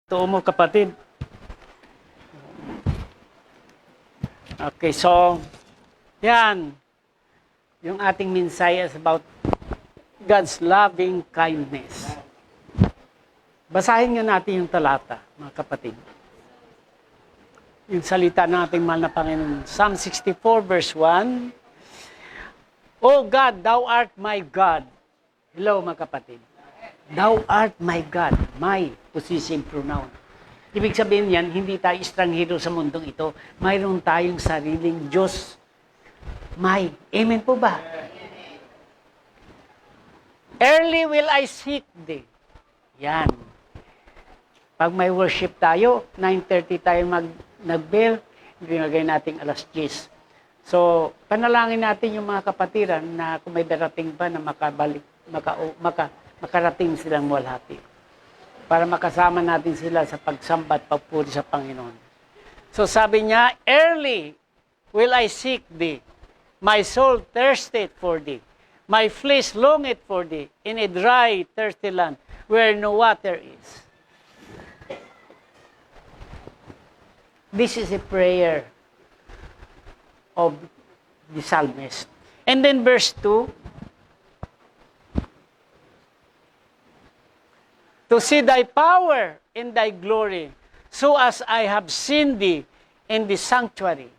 Totoo mo, kapatid. Okay, so, yan. Yung ating mensahe is about God's loving kindness. Basahin nga natin yung talata, mga kapatid. Yung salita ng ating mahal na Panginoon. Psalm 64 verse 1. O God, Thou art my God. Hello, mga kapatid. Thou art my God, my possessive pronoun. Ibig sabihin yan, hindi tayo estranghero sa mundong ito. Mayroon tayong sariling Diyos. My. Amen po ba? Early will I seek thee. Yan. Pag may worship tayo, 9:30 tayo nag-bell, binagay natin alas 10. So, panalangin natin yung mga kapatiran na kung may darating pa na makarating silang walhati. Para makasama natin sila sa pagsambat, pagpuri sa Panginoon. So sabi niya, early will I seek thee. My soul thirsteth for thee. My flesh longeth for thee in a dry, thirsty land where no water is. This is a prayer of the psalmist. And then verse 2, to see thy power and thy glory, so as I have seen thee in the sanctuary.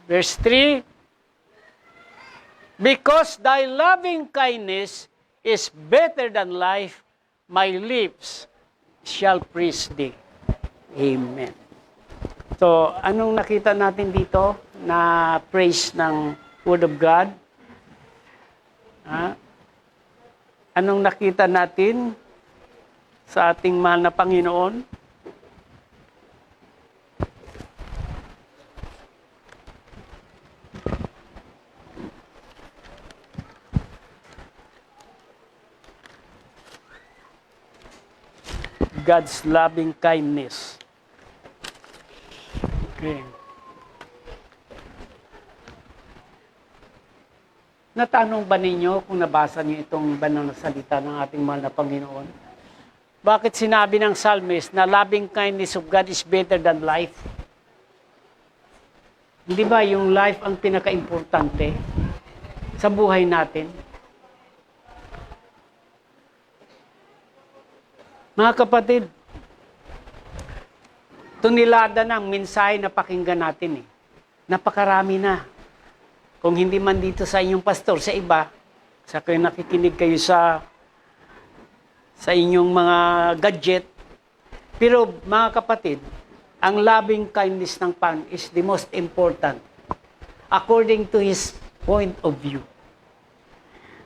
Verse 3, because thy loving kindness is better than life, my lips shall praise thee. Amen. So, anong nakita natin dito na praise ng Word of God? Anong nakita natin sa ating mahal na Panginoon? God's loving kindness. Okay. Natanong ba ninyo kung nabasa niyo itong banal na salita ng ating mahal na Panginoon? Bakit sinabi ng psalmist na loving kindness of God is better than life? Hindi ba yung life ang pinaka-importante sa buhay natin? Mga kapatid, tunilada ng mensahe na pakinggan natin. Napakarami na. Kung hindi man dito sa inyong pastor, sa iba, sa kayo nakikinig kayo sa inyong mga gadget. Pero mga kapatid, ang loving kindness ng Panginoon is the most important according to His point of view.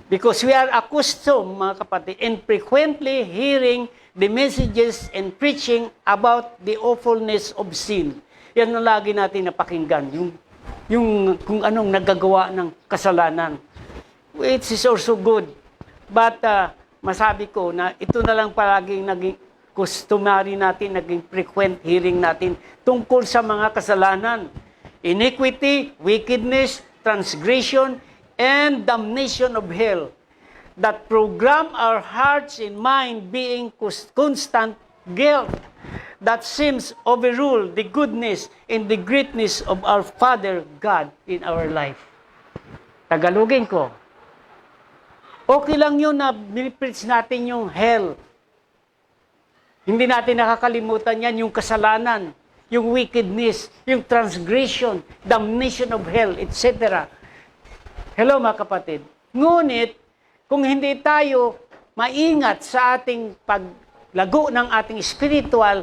Because we are accustomed, mga kapatid, and frequently hearing the messages and preaching about the awfulness of sin. Yan ang lagi natin napakinggan, yung kung anong nagagawa ng kasalanan. Which is also good. But masabi ko na ito na lang palaging naging customary natin, naging frequent hearing natin tungkol sa mga kasalanan. Iniquity, wickedness, transgression, and damnation of hell that program our hearts and mind being constant guilt that seems overrule the goodness and the greatness of our Father God in our life. Tagalogin ko. Okay lang yun na minipreach natin yung hell. Hindi natin nakakalimutan yan, yung kasalanan, yung wickedness, yung transgression, damnation of hell, etc. Hello mga kapatid. Ngunit, kung hindi tayo maingat sa ating paglago ng ating spiritual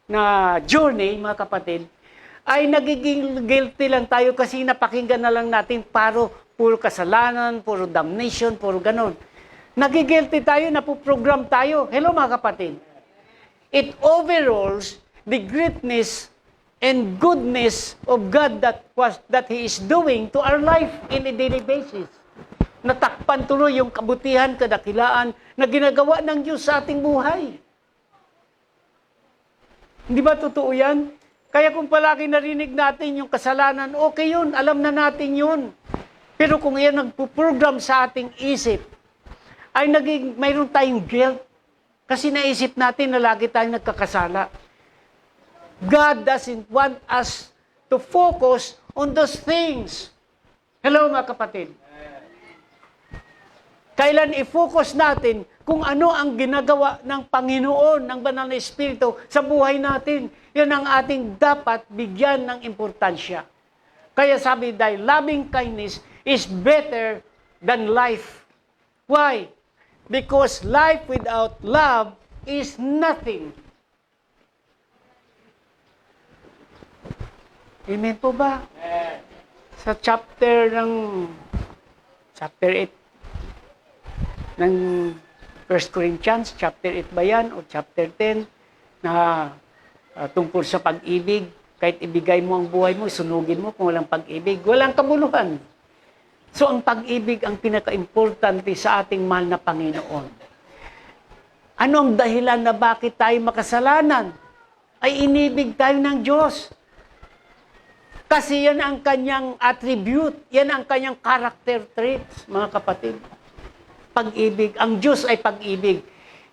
na journey, mga kapatid, ay nagiging guilty lang tayo kasi napakinggan na lang natin puro kasalanan, puro damnation, puro ganon. Nagigilty tayo, napuprogram tayo. Hello mga kapatid. It overrules the greatness and goodness of God that He is doing to our life in a daily basis. Natakpan tuloy yung kabutihan, kadakilaan na ginagawa ng Diyos sa ating buhay. Hindi ba totoo yan? Kaya kung palagi narinig natin yung kasalanan, okay yun, alam na natin yun. Pero kung yan nagpo-program sa ating isip, ay mayroon tayong guilt, Kasi naisip natin na lagi tayong nagkakasala. God doesn't want us to focus on those things. Hello mga kapatid. Kailan i-focus natin kung ano ang ginagawa ng Panginoon, ng Banal na Espiritu sa buhay natin. Yan ang ating dapat bigyan ng importansya. Kaya sabi, dahil loving kindness is better than life. Why? Because life without love is nothing. Amen po ba? Sa chapter 8 ng 1 Corinthians, chapter 8 ba yan? O chapter 10 na tungkol sa pag-ibig. Kahit ibigay mo ang buhay mo, sunugin mo kung walang pag-ibig. Walang kabuluhan. So ang pag-ibig ang pinaka-importante sa ating mahal na Panginoon. Ano ang dahilan na bakit tayo makasalanan? Ay inibig tayo ng Diyos. Kasi yan ang kanyang attribute, yan ang kanyang character traits, mga kapatid. Pag-ibig. Ang Diyos ay pag-ibig.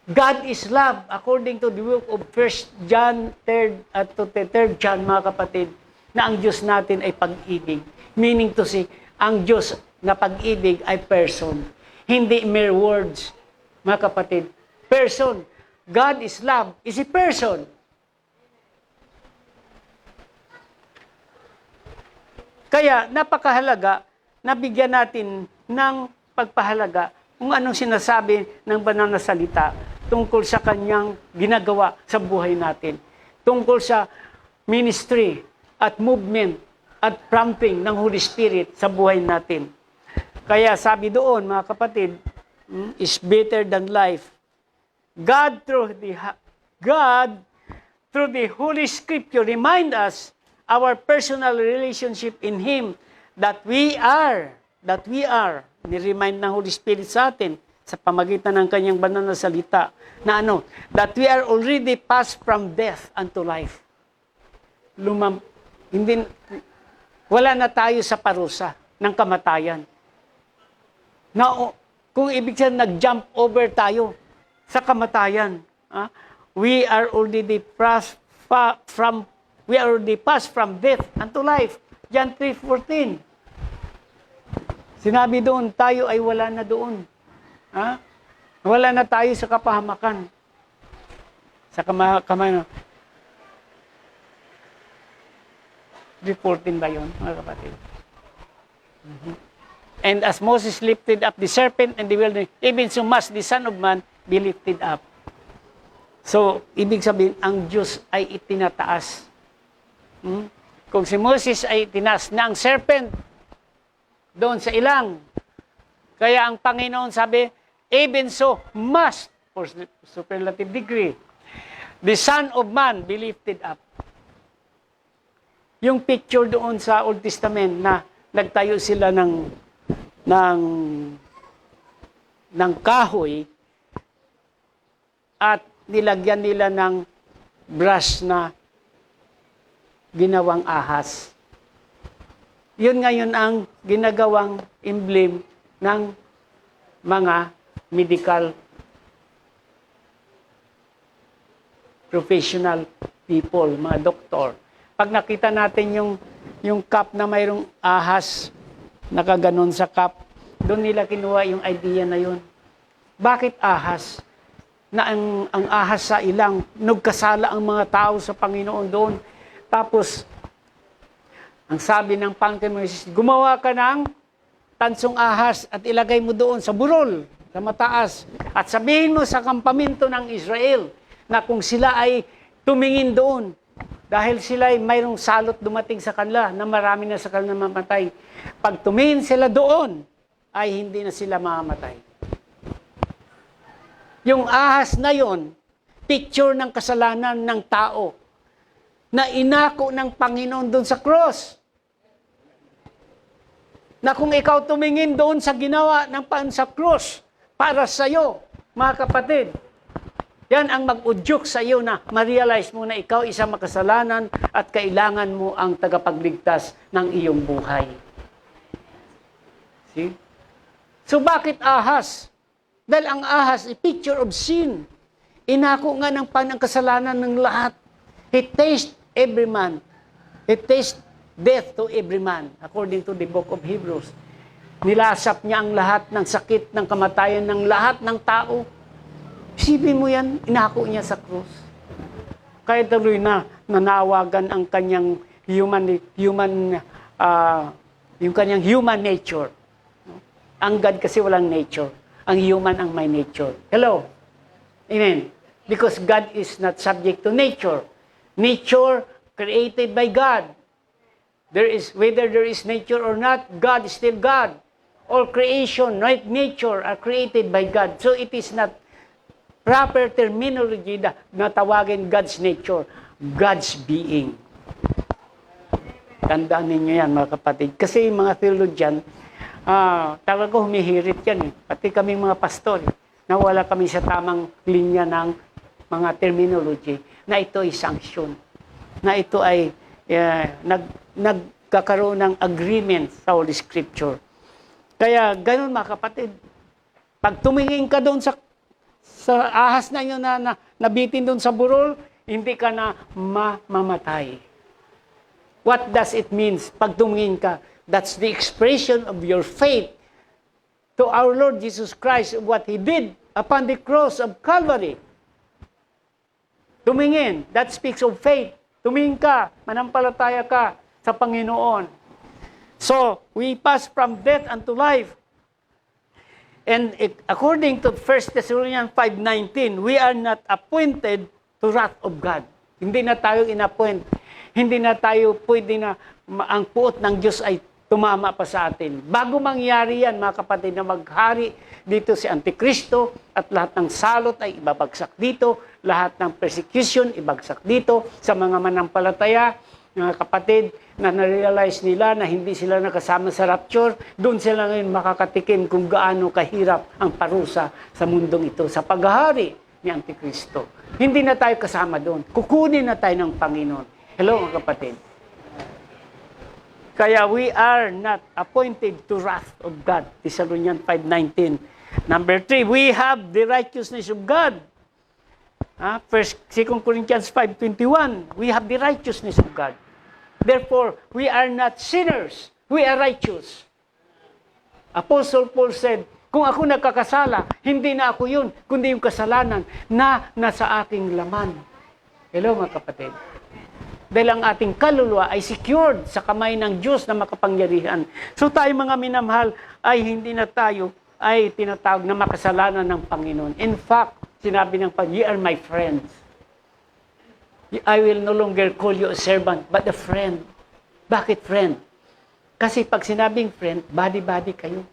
God is love, according to the book of 1 John 3 at 3 John, mga kapatid, na ang Diyos natin ay pag-ibig. Meaning to say, ang Diyos na pag-ibig ay person. Hindi mere words, mga kapatid. Person. God is love, is a person. Kaya napakahalaga na bigyan natin ng pagpahalaga kung anong sinasabi ng banal na salita tungkol sa kanyang ginagawa sa buhay natin. Tungkol sa ministry at movement at prompting ng Holy Spirit sa buhay natin. Kaya sabi doon, mga kapatid, is better than life. God through the Holy Scripture remind us our personal relationship in Him that we are, ni-remind ng Holy Spirit sa atin sa pamagitan ng kanyang banal na salita na that we are already passed from death unto life. Wala na tayo sa parusa ng kamatayan. Kung ibig sabihin, nag-jump over tayo sa kamatayan. We are already passed from death unto life. John 3:14. Sinabi doon, tayo ay wala na doon. Wala na tayo sa kapahamakan. Sa kamano. 3:14 ba yun, mga kapatid? And as Moses lifted up the serpent in the wilderness, even so must the Son of Man be lifted up. So, ibig sabihin, ang Diyos ay itinataas. Kung si Moses ay tinaas na ang serpent doon sa ilang. Kaya ang Panginoon sabi, even so must, for superlative degree, the Son of Man be lifted up. Yung picture doon sa Old Testament na nagtayo sila ng kahoy at nilagyan nila ng brush na ginawang ahas. Yun ngayon ang ginagawang emblem ng mga medical professional people, mga doktor. Pag nakita natin yung cup na mayroong ahas, nakaganon sa cup, doon nila kinuha yung idea na yun. Bakit ahas? Na ang ahas sa ilang, nagkasala ang mga tao sa Panginoon doon. Tapos, ang sabi ng Panginoon Moises, gumawa ka ng tansong ahas at ilagay mo doon sa burol, sa mataas. At sabihin mo sa kampamento ng Israel na kung sila ay tumingin doon, dahil sila ay mayroong salot dumating sa kanila na marami na sa kanila mamatay. Pag tumingin sila doon, ay hindi na sila mamamatay. Yung ahas na yon, picture ng kasalanan ng tao na inako ng Panginoon doon sa cross. Na kung ikaw tumingin doon sa ginawa ng sa cross para sa iyo, mga kapatid, yan ang mag-udyok sa iyo na ma-realize mo na ikaw isang makasalanan at kailangan mo ang tagapagligtas ng iyong buhay. See? So bakit ahas? Dahil ang ahas ay picture of sin. Inako nga ng Panginoon ang kasalanan ng lahat. He tastes every man. He tastes death to every man, according to the book of Hebrews. Nilasap niya ang lahat ng sakit, ng kamatayan ng lahat ng tao. Isipin mo yan, inako niya sa krus. Kaya tuloy na nanawagan ang kanyang yung kanyang human nature. Ang God kasi walang nature. Ang human ang may nature. Hello? Amen? Because God is not subject to nature. Nature created by God. Whether there is nature or not, God is still God. All creation, right, nature are created by God. So it is not proper terminology na tawagin God's nature, God's being. Tandaan ninyo yan, mga kapatid. Kasi mga theologian, talaga humihirit yan. Pati kaming mga pastor, nawala kami sa tamang linya ng mga terminology na ito ay sanction, na ito ay nagkakaroon ng agreement sa Holy Scripture. Kaya ganun mga kapatid, pag tumingin ka doon sa ahas na yun na nabitin doon sa burol, hindi ka na mamamatay. What does it mean? Pag tumingin ka, that's the expression of your faith to our Lord Jesus Christ, what He did upon the cross of Calvary. Tumingin, that speaks of faith. Tumingin ka, manampalataya ka sa Panginoon. So, we pass from death unto life. And according to 1 Thessalonians 5:19, we are not appointed to wrath of God. Hindi na tayo inappoint. Hindi na tayo pwede na ang puot ng Diyos ay tumama pa sa atin. Bago mangyari yan, mga kapatid, na maghari dito si Antikristo at lahat ng salot ay ibabagsak dito, lahat ng persecution ibagsak dito sa mga manampalataya, mga kapatid, na na-realize nila na hindi sila nakasama sa rapture, doon sila ngayon makakatikim kung gaano kahirap ang parusa sa mundong ito, sa paghahari ni Antikristo. Hindi na tayo kasama doon. Kukunin na tayo ng Panginoon. Hello, mga kapatid. Kaya we are not appointed to wrath of God. Thessalonians 5:19. Number 3, we have the righteousness of God. 2 Corinthians 5:21, we have the righteousness of God. Therefore, we are not sinners. We are righteous. Apostle Paul said, kung ako nagkakasala, hindi na ako yun, kundi yung kasalanan na nasa aking laman. Hello, mga kapatid. Dahil ang ating kaluluwa ay secured sa kamay ng Diyos na makapangyarihan. So tayo mga minamahal ay hindi na tayo ay tinatawag na makasalanan ng Panginoon. In fact, sinabi ng Panginoon, "Ye are my friends. I will no longer call you a servant, but a friend." Bakit friend? Kasi pag sinabing friend, body-body kayo.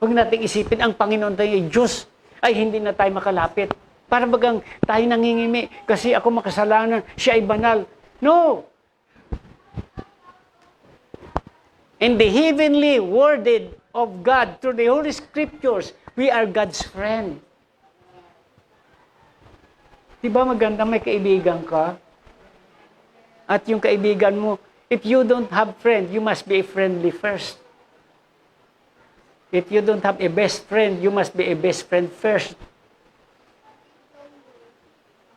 Huwag nating isipin ang Panginoon tayo ay Diyos, ay hindi na tayo makalapit. Para bagang tayo nangingimi kasi ako makasalanan, siya ay banal. No! In the heavenly worded of God through the Holy Scriptures, we are God's friend. Diba maganda may kaibigan ka? At yung kaibigan mo, if you don't have friend, you must be a friendly first. If you don't have a best friend, you must be a best friend first.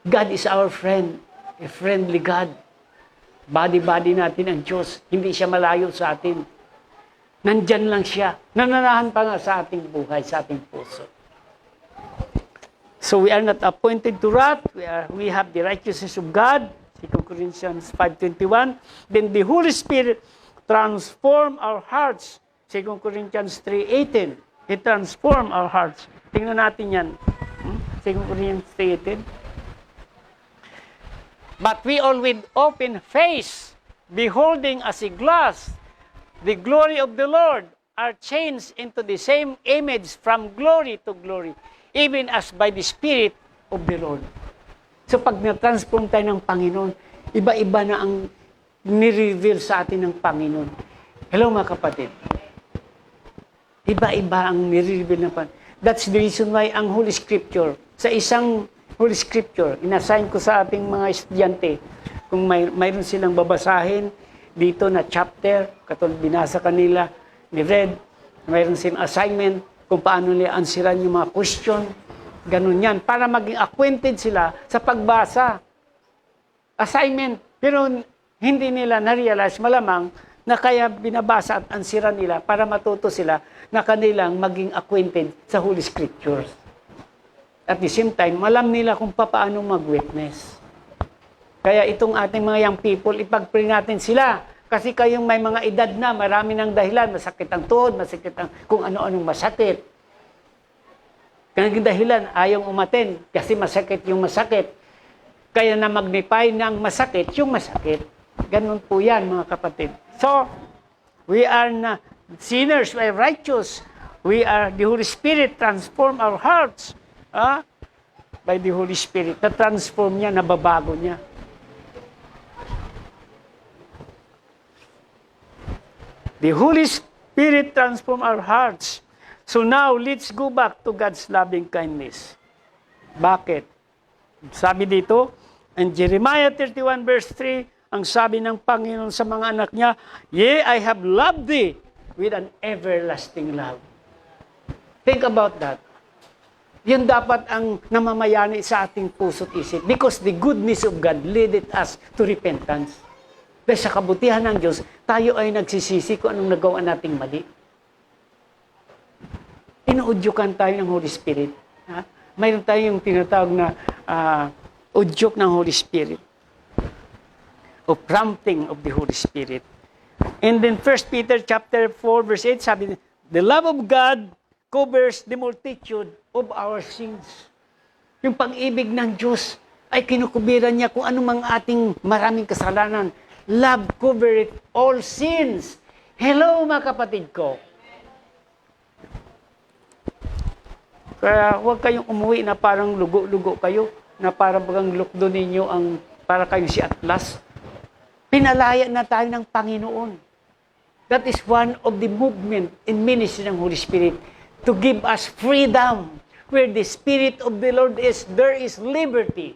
God is our friend, a friendly God. Body-body natin ang Diyos. Hindi siya malayo sa atin. Nandyan lang siya. Nananahan pa nga sa ating buhay, sa ating puso. So we are not appointed to wrath. We have the righteousness of God. 2 Corinthians 5:21. Then the Holy Spirit transform our hearts. 2 Corinthians 3:18. He transform our hearts. Tingnan natin yan. 2 Corinthians 3:18. But we all with open face, beholding as a glass the glory of the Lord, are changed into the same image from glory to glory, even as by the Spirit of the Lord. So pag na-transform tayo ng Panginoon, iba-iba na ang ni-reveal sa atin ng Panginoon. Hello mga kapatid. Iba-iba ang ni-reveal ng Panginoon. That's the reason why ang Holy Scripture, sa isang Holy Scripture, inassign ko sa ating mga estudyante, kung mayroon silang babasahin dito na chapter, katulad binasa kanila ni Red, mayroon silang assignment kung paano nila answeran yung mga question Ganun yan. Para maging acquainted sila sa pagbasa. Assignment. Pero hindi nila na-realize malamang na kaya binabasa at ansira nila para matuto sila na kanilang maging acquainted sa Holy Scriptures. At the same time, alam nila kung paano mag-witness. Kaya itong ating mga young people, ipag-pray natin sila. Kasi kayong may mga edad na, marami ng dahilan. Masakit ang tuhod, masakit ang kung ano-anong masakit. Kaya dahilan, ayaw umaten kasi masakit yung masakit. Kaya na magnify ng masakit yung masakit. Ganun po yan, mga kapatid. So, we are na sinners, we are righteous. We are, the Holy Spirit transform our hearts. By the Holy Spirit. Na-transform niya, nababago niya. The Holy Spirit transform our hearts. So now, let's go back to God's loving kindness. Bakit? Sabi dito, in Jeremiah 31 verse 3, ang sabi ng Panginoon sa mga anak niya, Yea, I have loved thee with an everlasting love. Think about that. Yun dapat ang namamayani sa ating puso't isip. Because the goodness of God leaded us to repentance. Dahil sa kabutihan ng Diyos, tayo ay nagsisisi kung anong nagawa nating mali. Inuudyukan tayo ng Holy Spirit. Mayroon tayong tinatawag na udyok ng Holy Spirit. O prompting of the Holy Spirit. And then 1 Peter chapter 4 verse 8, sabi, the love of God covers the multitude of our sins. Yung pag-ibig ng Diyos ay kinukubiran niya kung anumang ating maraming kasalanan. Love covereth all sins. Hello, mga kapatid ko. Kaya huwag kayong umuwi na parang lugo-lugo kayo, na parang bagang lukdo ninyo ang para kayong si Atlas. Pinalaya na tayo ng Panginoon. That is one of the movement in ministry ng Holy Spirit to give us freedom. Where the Spirit of the Lord is, there is liberty.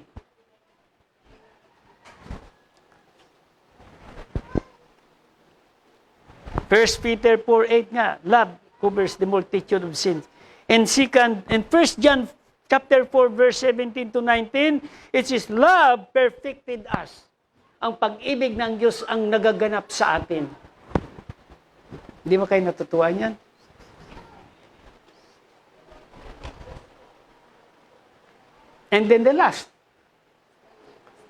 First Peter 4:8 nga, love covers the multitude of sins. And second, in 1 John chapter 4 verse 17 to 19, it says, love perfected us. Ang pag-ibig ng Diyos ang nagaganap sa atin. Hindi ba kayo natutuwa niyan? And then the last,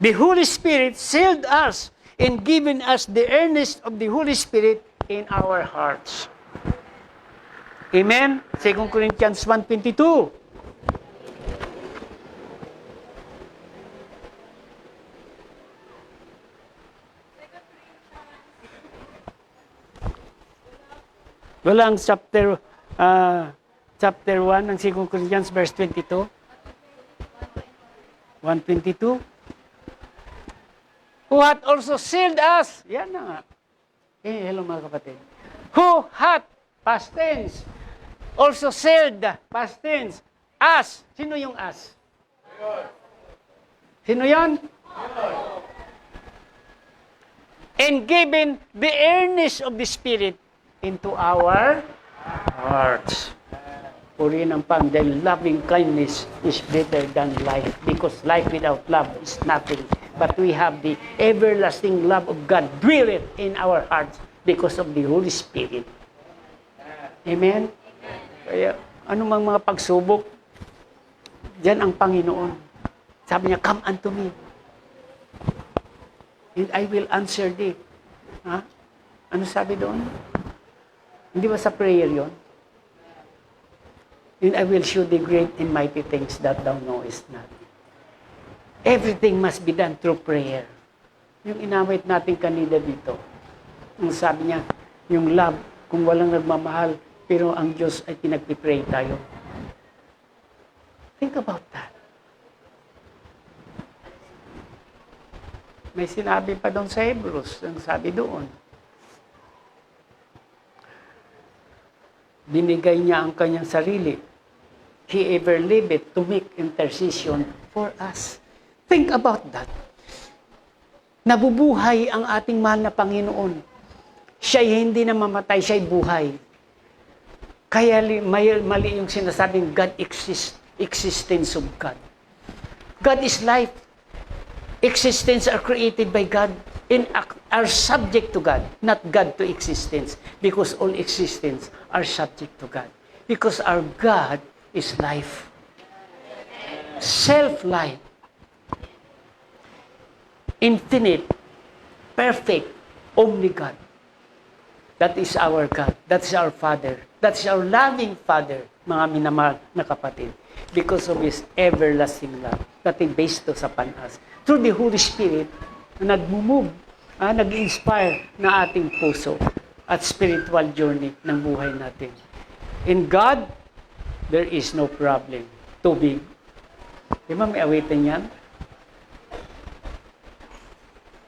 the Holy Spirit sealed us and given us the earnest of the Holy Spirit in our hearts. Amen? 2 Corinthians 1:22. Walang chapter 1 ng 2 Corinthians verse 22. 1:22. Who hath also sealed us. Yan na nga. Hello mga kapatid. Who hath, past tense, also sealed, past tense, us. Sino yung us? Sino yan? And given the earnest of the Spirit into our hearts. Purihin ang Pang, dahil loving kindness is better than life. Because life without love is nothing. But we have the everlasting love of God dwelleth in our hearts because of the Holy Spirit. Amen? Kaya, anumang mga pagsubok, diyan ang Panginoon. Sabi niya, come unto me. And I will answer thee. Ha? Ano sabi doon? Hindi ba sa prayer yon? And I will show thee great and mighty things that thou knowest not. Everything must be done through prayer. Yung inawit natin kanina dito. Ang sabi niya, yung love, kung walang nagmamahal, pero ang Diyos ay pinagpipray tayo. Think about that. May sinabi pa doon sa Hebrews, ang sabi doon, binigay niya ang kanyang sarili. He ever liveth to make intercession for us. Think about that. Nabubuhay ang ating mahal na Panginoon. Siya'y hindi na mamatay, siya'y buhay. Kaya mali yung sinasabing God exists. existence of God. God is life. Existence are created by God and are subject to God, not God to existence, because all existence are subject to God. Because our God is life. Self-life. Infinite, perfect, only God. That is our God. That is our Father. That is our loving Father, mga minamahal na kapatid. Because of His everlasting love that He based to sa us. Through the Holy Spirit, na nag-move, nag-inspire na ating puso at spiritual journey ng buhay natin. In God, there is no problem too big. Di ba may awitin yan?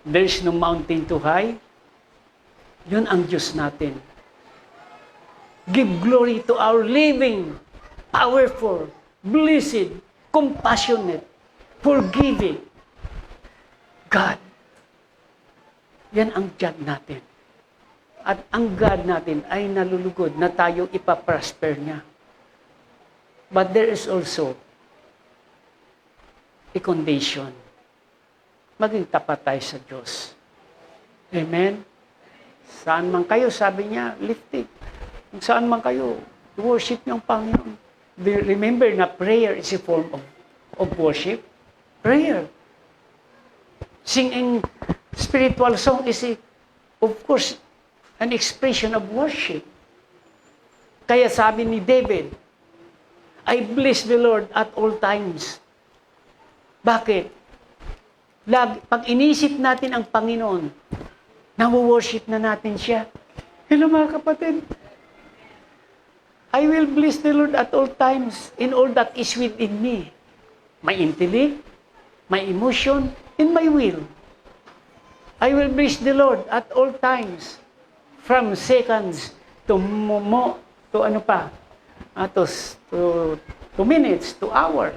There is no mountain too high. Yun ang Diyos natin. Give glory to our living, powerful, blessed, compassionate, forgiving God. Yan ang God natin. At ang God natin ay nalulugod na tayo ipaprosper niya. But there is also a condition. Maging tapat tayo sa Diyos. Amen? Saan man kayo, sabi niya, lift it. Kung saan man kayo, worship niyo ang Panginoon. Remember na prayer is a form of worship. Prayer. Singing spiritual song is, of course, an expression of worship. Kaya sabi ni David, I bless the Lord at all times. Bakit? Pag inisip natin ang Panginoon, nawo-worship na natin siya. Hello mga kapatid. I will bless the Lord at all times in all that is within me. My intellect, my emotion, and my will. I will bless the Lord at all times. From seconds to minutes, to hour.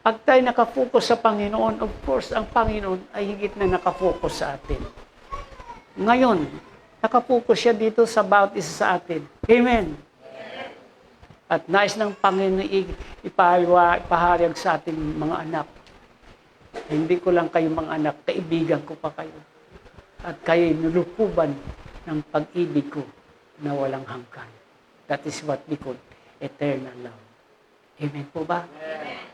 Pag tayo nakafocus sa Panginoon, of course, ang Panginoon ay higit na nakafocus sa atin. Ngayon, nakafocus siya dito sa bawat isa sa atin. Amen. At nais ng Panginoon ipahayag sa ating mga anak. Hindi ko lang kayo mga anak, kaibigan ko pa kayo. At kayo nulupuban ng pag-ibig ko na walang hanggan. That is what we call eternal love. Amen po ba? Amen.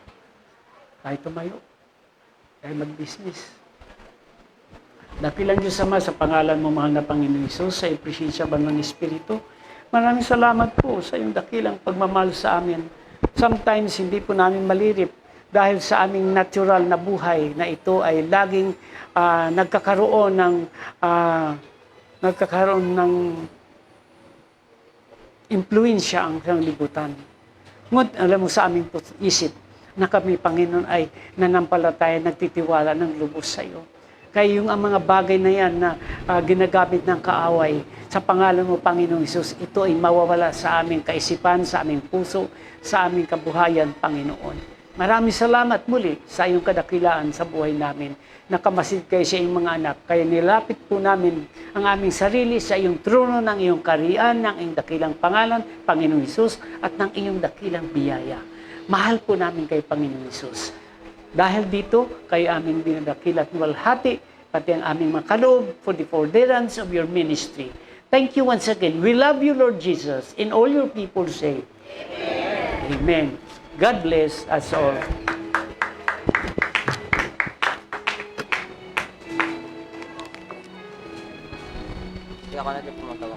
Tayo tumayo. Tayo mag-business. Dakilan Diyos Ama, sa pangalan mo, mahal na Panginoon Hesus, sa presensya ba ng Espiritu. Maraming salamat po sa iyong dakilang pagmamahal sa amin. Sometimes, hindi po namin malirip dahil sa aming natural na buhay na ito ay laging nagkakaroon ng impluensya ang libutan. Ngunit alam mo sa aming isip na kami, Panginoon, ay nanampalataya, nagtitiwala ng lubos sa iyo. Kaya yung ang mga bagay na yan na ginagamit ng kaaway, sa pangalan mo, Panginoong Hesus, ito ay mawawala sa aming kaisipan, sa aming puso, sa aming kabuhayan, Panginoon. Maraming salamat muli sa iyong kadakilaan sa buhay namin. Nakamasid kayo sa iyong mga anak. Kaya nilapit po namin ang aming sarili sa iyong trono ng iyong kariyan, ng iyong dakilang pangalan, Panginoong Hesus, at ng iyong dakilang biyaya. Mahal po namin kay Panginoong Hesus. Dahil dito, kayo aming dinadakil at walhati, pati ang aming mga kaloob for the furtherance of your ministry. Thank you once again. We love you, Lord Jesus. And all your people say, Amen. Amen. God bless us all. Hindi ako na din pumatawa.